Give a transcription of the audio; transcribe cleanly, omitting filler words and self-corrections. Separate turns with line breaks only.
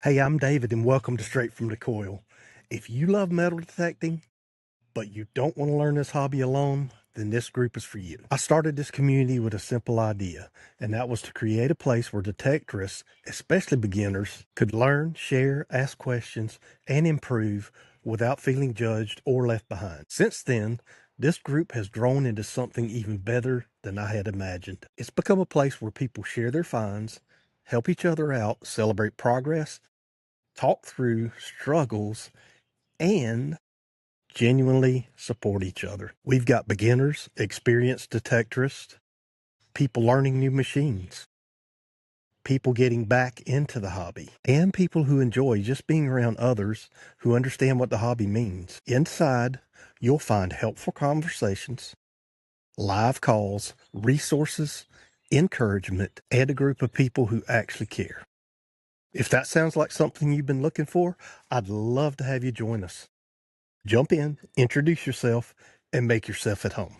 Hey, I'm David, and welcome to Straight From The Coil. If you love metal detecting, but you don't want to learn this hobby alone, then this group is for you. I started this community with a simple idea, and that was to create a place where detectorists, especially beginners, could learn, share, ask questions, and improve without feeling judged or left behind. Since then, this group has grown into something even better than I had imagined. It's become a place where people share their finds, help each other out, celebrate progress, talk through struggles, and genuinely support each other. We've got beginners, experienced detectorists, people learning new machines, people getting back into the hobby, and people who enjoy just being around others who understand what the hobby means. Inside, you'll find helpful conversations, live calls, resources, encouragement, and a group of people who actually care. If that sounds like something you've been looking for, I'd love to have you join us. Jump in, introduce yourself, and make yourself at home.